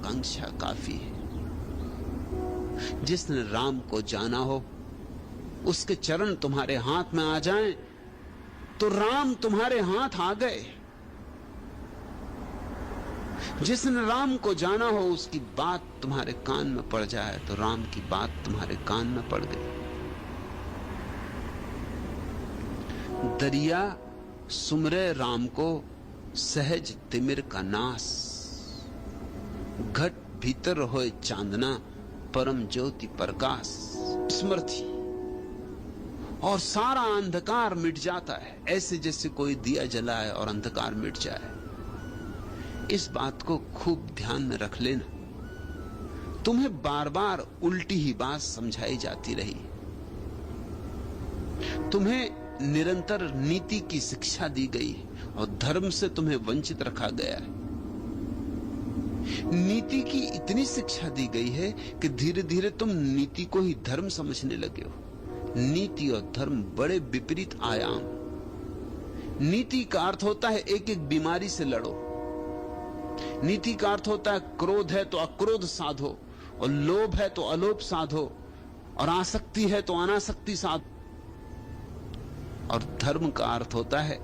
आकांक्षा काफी है। जिसने राम को जाना हो, उसके चरण तुम्हारे हाथ में आ जाएं तो राम तुम्हारे हाथ आ गए। जिसने राम को जाना हो, उसकी बात तुम्हारे कान में पड़ जाए तो राम की बात तुम्हारे कान में पड़ गई। दरिया सुमरे राम को, सहज तिमिर का नास। घट भीतर होए चांदना, परम ज्योति प्रकाश। स्मृति और सारा अंधकार मिट जाता है, ऐसे जैसे कोई दिया जलाए और अंधकार मिट जाए। इस बात को खूब ध्यान में रख लेना। तुम्हें बार बार उल्टी ही बात समझाई जाती रही, तुम्हें निरंतर नीति की शिक्षा दी गई और धर्म से तुम्हें वंचित रखा गया है। नीति की इतनी शिक्षा दी गई है कि धीरे धीरे तुम नीति को ही धर्म समझने लगे हो। नीति और धर्म बड़े विपरीत आयाम। नीति का अर्थ होता है एक एक बीमारी से लड़ो। नीति का अर्थ होता है क्रोध है तो अक्रोध साधो, और लोभ है तो अलोभ साधो, और आसक्ति है तो अनासक्ति साधो। और धर्म का अर्थ होता है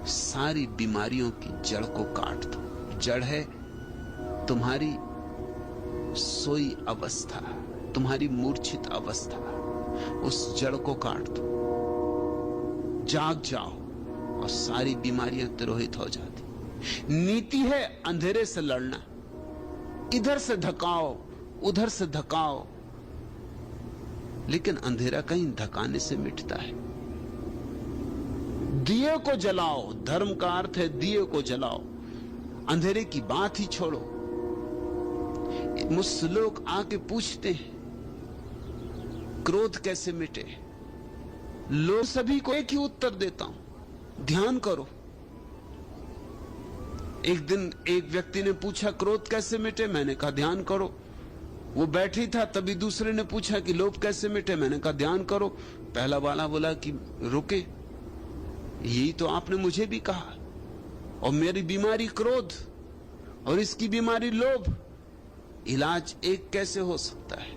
सारी बीमारियों की जड़ को काट दो। जड़ है तुम्हारी सोई अवस्था, तुम्हारी मूर्छित अवस्था। उस जड़ को काट दो, जाग जाओ और सारी बीमारियां तिरोहित हो जाती। नीति है अंधेरे से लड़ना, इधर से धकाओ उधर से धकाओ, लेकिन अंधेरा कहीं धकाने से मिटता है। दिए को जलाओ, धर्म का अर्थ है दिए को जलाओ, अंधेरे की बात ही छोड़ो। मुझसे लोग आके पूछते हैं क्रोध कैसे मिटे, लोग सभी को एक ही उत्तर देता हूं, ध्यान करो। एक दिन एक व्यक्ति ने पूछा क्रोध कैसे मिटे, मैंने कहा ध्यान करो। वो बैठी था, तभी दूसरे ने पूछा कि लोभ कैसे मिटे, मैंने कहा ध्यान करो। पहला वाला बोला कि रुके, यही तो आपने मुझे भी कहा, और मेरी बीमारी क्रोध और इसकी बीमारी लोभ, इलाज एक कैसे हो सकता है?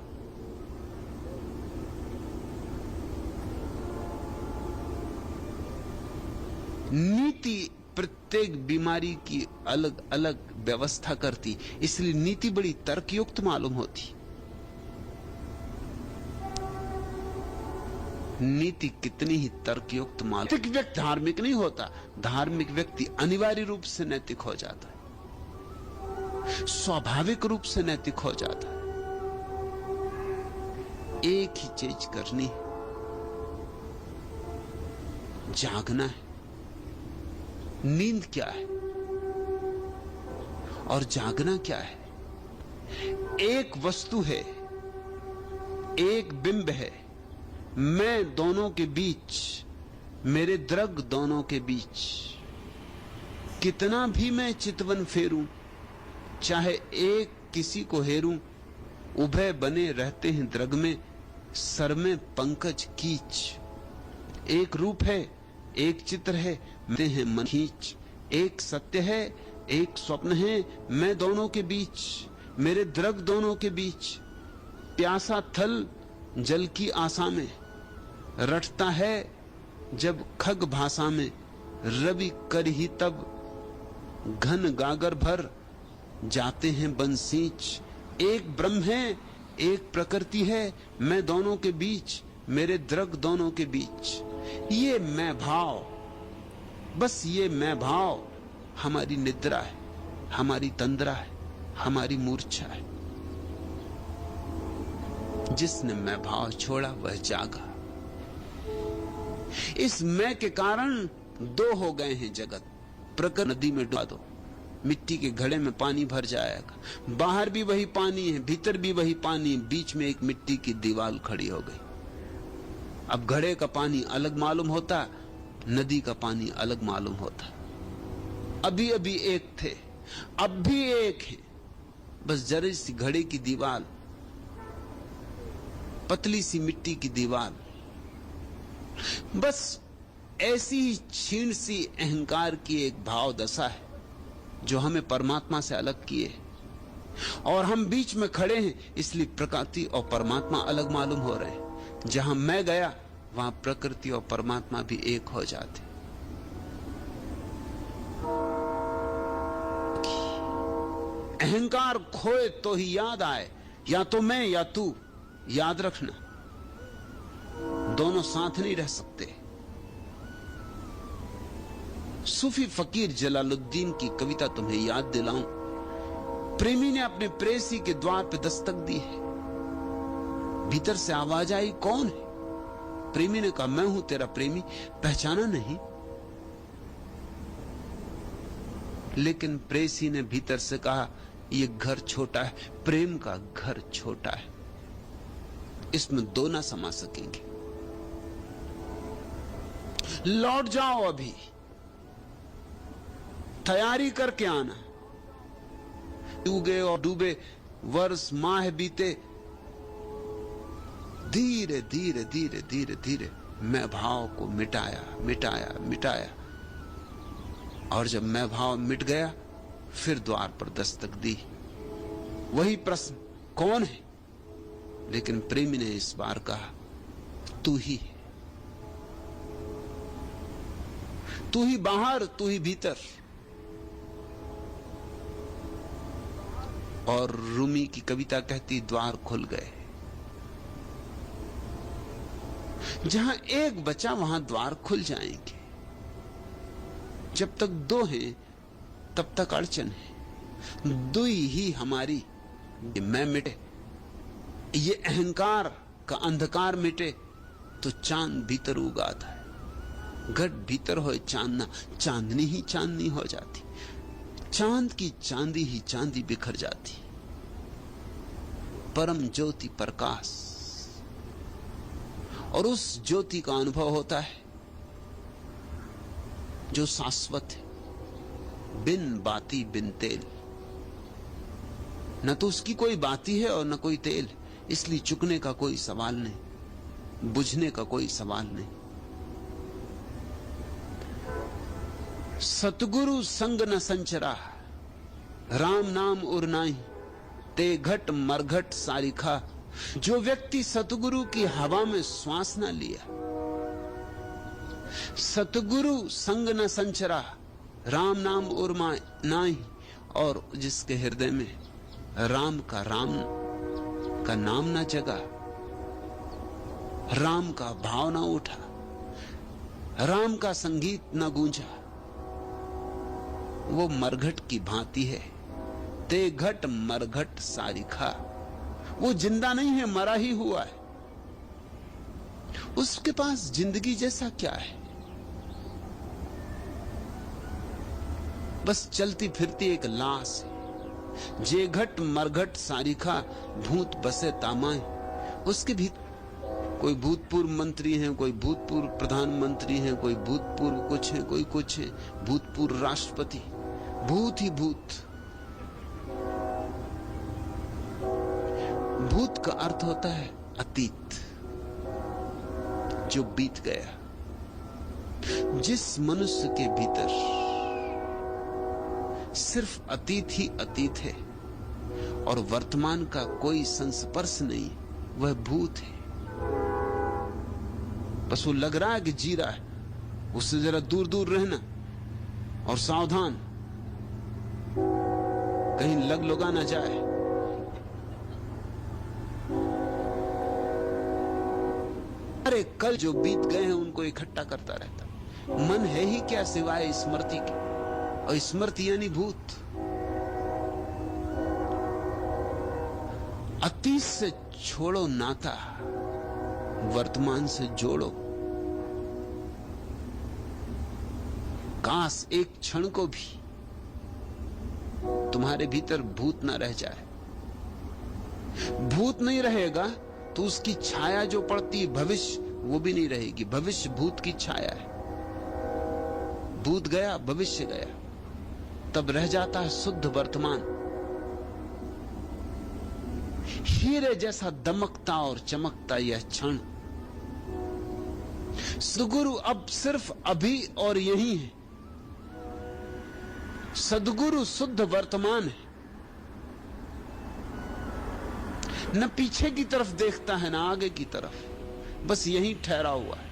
नीति प्रत्येक बीमारी की अलग अलग व्यवस्था करती, इसलिए नीति बड़ी तर्कयुक्त मालूम होती। नीति कितनी ही तर्कयुक्त मालूम। नैतिक व्यक्ति धार्मिक नहीं होता, धार्मिक व्यक्ति अनिवार्य रूप से नैतिक हो जाता है, स्वाभाविक रूप से नैतिक हो जाता है। एक ही चीज करनी है, जागना है। नींद क्या है और जागना क्या है? एक वस्तु है, एक बिंब है, मैं दोनों के बीच, मेरे द्रग दोनों के बीच। कितना भी मैं चितवन फेरूं, चाहे एक किसी को हेरूं, उभय बने रहते हैं द्रग में, सर में पंकज कीच। एक रूप है, एक चित्र है, मैं हैं मन खींच। एक सत्य है, एक स्वप्न है, मैं दोनों के बीच, मेरे द्रग दोनों के बीच। प्यासा थल जल की आशा में, रटता है जब खग भाषा में। रवि कर ही तब घन गागर भर, जाते हैं बंसीच। एक ब्रह्म है, एक प्रकृति है, मैं दोनों के बीच, मेरे द्रग दोनों के बीच। ये मैं भाव, बस ये मैं भाव हमारी निद्रा है, हमारी तंद्रा है, हमारी मूर्छा है। जिसने मैं भाव छोड़ा वह जागा। इस मैं के कारण दो हो गए हैं जगत। प्रकृति नदी में डुबा दो, मिट्टी के घड़े में पानी भर जाएगा, बाहर भी वही पानी है, भीतर भी वही पानी, बीच में एक मिट्टी की दीवार खड़ी हो गई। अब घड़े का पानी अलग मालूम होता, नदी का पानी अलग मालूम होता। अभी अभी एक थे, अब भी एक है, बस जरा सी घड़े की दीवार, पतली सी मिट्टी की दीवार। बस ऐसी ही क्षीण सी अहंकार की एक भाव दशा है जो हमें परमात्मा से अलग किए। और हम बीच में खड़े हैं, इसलिए प्रकृति और परमात्मा अलग मालूम हो रहे हैं। जहां मैं गया वहां प्रकृति और परमात्मा भी एक हो जाते। अहंकार खोए तो ही याद आए, या तो मैं या तू। याद रखना, दोनों साथ नहीं रह सकते। सूफी फकीर जलालुद्दीन की कविता तुम्हें याद दिलाऊं। प्रेमी ने अपने प्रेयसी के द्वार पर दस्तक दी है। भीतर से आवाज आई, कौन है? प्रेमी ने कहा, मैं हूं तेरा प्रेमी। पहचाना नहीं? लेकिन प्रेयसी ने भीतर से कहा, यह घर छोटा है, प्रेम का घर छोटा है, इसमें दो ना समा सकेंगे। लौट जाओ, अभी तैयारी करके आना। उगे और डूबे वर्ष माह बीते, धीरे धीरे धीरे धीरे धीरे मैं भाव को मिटाया मिटाया मिटाया, और जब मैं भाव मिट गया फिर द्वार पर दस्तक दी। वही प्रश्न, कौन है? लेकिन प्रेमी ने इस बार कहा, तू ही है। तू ही बाहर, तू ही भीतर। और रूमी की कविता कहती, द्वार खुल गए। जहां एक बचा वहां द्वार खुल जाएंगे। जब तक दो हैं तब तक अड़चन है। दुई ही हमारी, ये मैं मिटे, ये अहंकार का अंधकार मिटे तो चांद भीतर उगाता है। घट भीतर हो चांदना, चांदनी ही चांदनी हो जाती, चांद की चांदी ही चांदी बिखर जाती। परम ज्योति प्रकाश, और उस ज्योति का अनुभव होता है जो शाश्वत है, बिन बाती बिन तेल। न तो उसकी कोई बाती है और न कोई तेल, इसलिए चुकने का कोई सवाल नहीं, बुझने का कोई सवाल नहीं। सतगुरु संग न संचरा, राम नाम उरनाई, ते घट मरघट सारिखा। जो व्यक्ति सतगुरु की हवा में श्वास न लिया, सतगुरु संग न संचरा, राम नाम उरमा नाही, और जिसके हृदय में राम का नाम न जगा, राम का भाव न उठा, राम का संगीत न गूंजा, वो मरघट की भांति है। ते घट मरघट सारिखा, वो जिंदा नहीं है, मरा ही हुआ है। उसके पास जिंदगी जैसा क्या है? बस चलती फिरती एक लाश है। जे घट मरघट सारिखा, भूत बसे तामाए। उसके भी कोई भूतपूर्व मंत्री हैं, कोई भूतपूर्व प्रधानमंत्री हैं, कोई भूतपूर्व कुछ है, कोई कुछ है, भूतपूर्व राष्ट्रपति, भूत ही भूत। भूत का अर्थ होता है अतीत, जो बीत गया। जिस मनुष्य के भीतर सिर्फ अतीत ही अतीत है और वर्तमान का कोई संस्पर्श नहीं, वह भूत है। बस वो लग रहा है कि जी रहा है, उससे जरा दूर दूर रहना और सावधान, कहीं लग लगा ना जाए। अरे कल जो बीत गए हैं उनको इकट्ठा करता रहता। मन है ही क्या सिवाय स्मृति के, और स्मृति यानी भूत। अतीत से छोड़ो नाता, वर्तमान से जोड़ो। काश एक क्षण को भी तुम्हारे भीतर भूत ना रह जाए। भूत नहीं रहेगा तो उसकी छाया जो पड़ती भविष्य, वो भी नहीं रहेगी। भविष्य भूत की छाया है। भूत गया, भविष्य गया, तब रह जाता है शुद्ध वर्तमान, हीरे जैसा दमकता और चमकता यह क्षण। सदगुरु अब सिर्फ अभी और यही है। सदगुरु शुद्ध वर्तमान है। न पीछे की तरफ देखता है, ना आगे की तरफ, बस यहीं ठहरा हुआ है।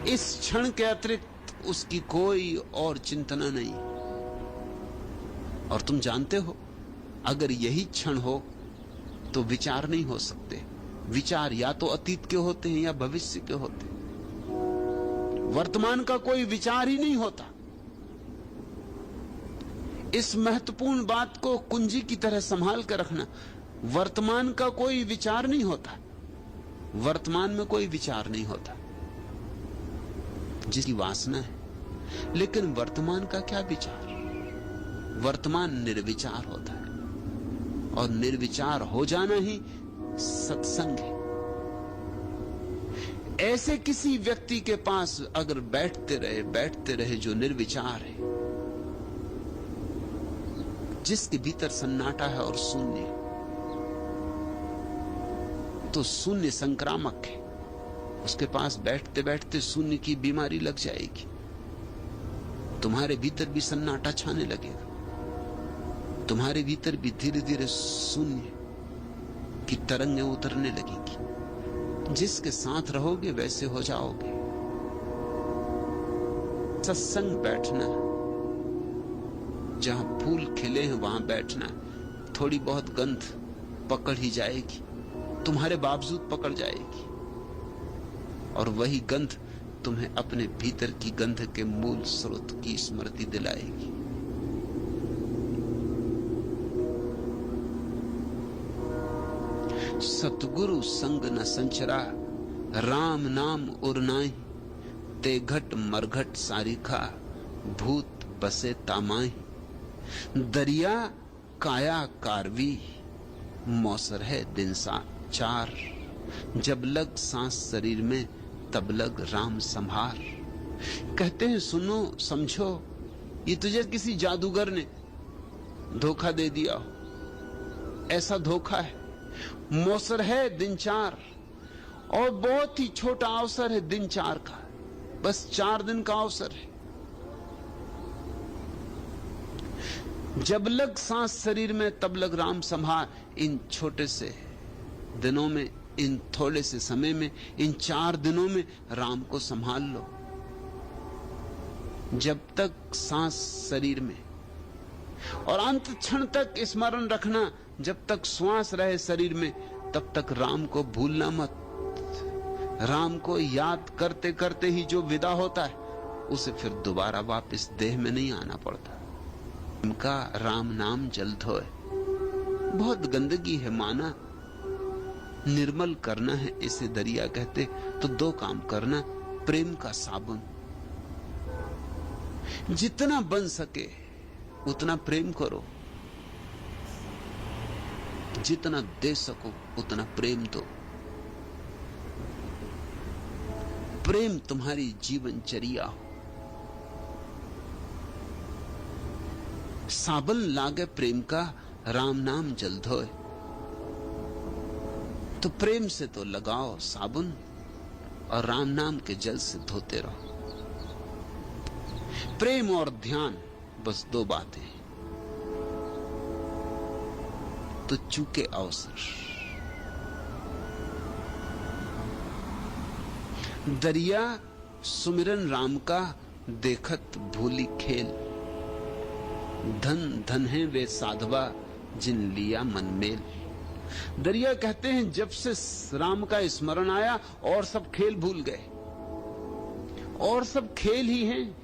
इस क्षण के अतिरिक्त उसकी कोई और चिंतना नहीं। और तुम जानते हो, अगर यही क्षण हो तो विचार नहीं हो सकते। विचार या तो अतीत के होते हैं या भविष्य के होते हैं। वर्तमान का कोई विचार ही नहीं होता। इस महत्वपूर्ण बात को कुंजी की तरह संभाल कर रखना। वर्तमान का कोई विचार नहीं होता। वर्तमान में कोई विचार नहीं होता, जिसकी वासना है। लेकिन वर्तमान का क्या विचार? वर्तमान निर्विचार होता है, और निर्विचार हो जाना ही सत्संग है। ऐसे किसी व्यक्ति के पास अगर बैठते रहे जो निर्विचार है, जिसके भीतर सन्नाटा है और शून्य, तो शून्य संक्रामक है। उसके पास बैठते बैठते शून्य की बीमारी लग जाएगी। तुम्हारे भीतर भी सन्नाटा छाने लगेगा। तुम्हारे भीतर भी धीरे धीरे शून्य की तरंगें उतरने लगेंगी। जिसके साथ रहोगे वैसे हो जाओगे। सत्संग बैठना, जहां फूल खिले हैं वहां बैठना। थोड़ी बहुत गंध पकड़ ही जाएगी, तुम्हारे बावजूद पकड़ जाएगी, और वही गंध तुम्हें अपने भीतर की गंध के मूल स्रोत की स्मृति दिलाएगी। सतगुरु संग न संचरा, राम नाम उरनाई, ते घट मरघट सारिखा, भूत बसे तामाई। दरिया काया कारवी, मौसर है दिन सा चार, जब लग सांस शरीर में तब लग राम संभार। कहते हैं सुनो समझो, ये तुझे किसी जादूगर ने धोखा दे दिया हो। ऐसा धोखा है। मौसर है दिन चार, और बहुत ही छोटा अवसर है दिन चार का। बस 4 दिन का अवसर है। जब लग सांस शरीर में तब लग राम संभार। इन छोटे से दिनों में, इन थोड़े से समय में, इन 4 दिनों में राम को संभाल लो। जब तक सांस शरीर में, और अंत क्षण तक स्मरण रखना, जब तक श्वास रहे शरीर में तब तक राम को भूलना मत। राम को याद करते करते ही जो विदा होता है, उसे फिर दोबारा वापस देह में नहीं आना पड़ता। इनका राम नाम जल धोए। बहुत गंदगी है माना, निर्मल करना है इसे दरिया कहते। तो 2 काम करना, प्रेम का साबुन। जितना बन सके उतना प्रेम करो, जितना दे सको उतना प्रेम दो। प्रेम तुम्हारी जीवनचर्या हो। साबन लागे प्रेम का, राम नाम जल धोए। तो प्रेम से तो लगाओ साबुन, और राम नाम के जल से धोते रहो। प्रेम और ध्यान, बस 2 बातें, तो चूके अवसर। दरिया सुमिरन राम का, देखत भूली खेल। धन धन है वे साधवा, जिन लिया मन मेल। दरिया कहते हैं जब से राम का स्मरण आया और सब खेल भूल गए, और सब खेल ही हैं।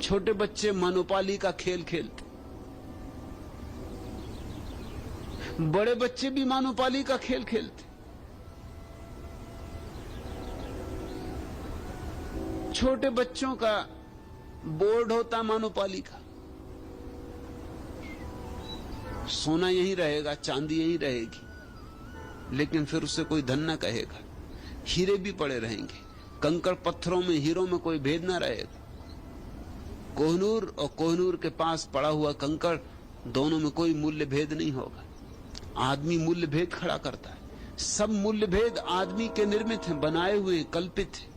छोटे बच्चे मनोपाली का खेल खेलते, बड़े बच्चे भी मनोपाली का खेल खेलते। छोटे बच्चों का बोर्ड होता मनोपाली का। सोना यहीं रहेगा, चांदी यहीं रहेगी, लेकिन फिर उसे कोई धन ना कहेगा। हीरे भी पड़े रहेंगे, कंकड़ पत्थरों में हीरों में कोई भेद ना रहेगा। कोहनूर और कोहनूर के पास पड़ा हुआ कंकड़, दोनों में कोई मूल्य भेद नहीं होगा। आदमी मूल्य भेद खड़ा करता है। सब मूल्य भेद आदमी के निर्मित हैं, बनाए हुए, कल्पित हैं।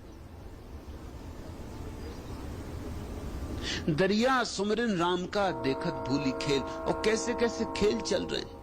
दरिया सुमरन राम का देखत भूली खेल। और कैसे कैसे खेल चल रहे हैं।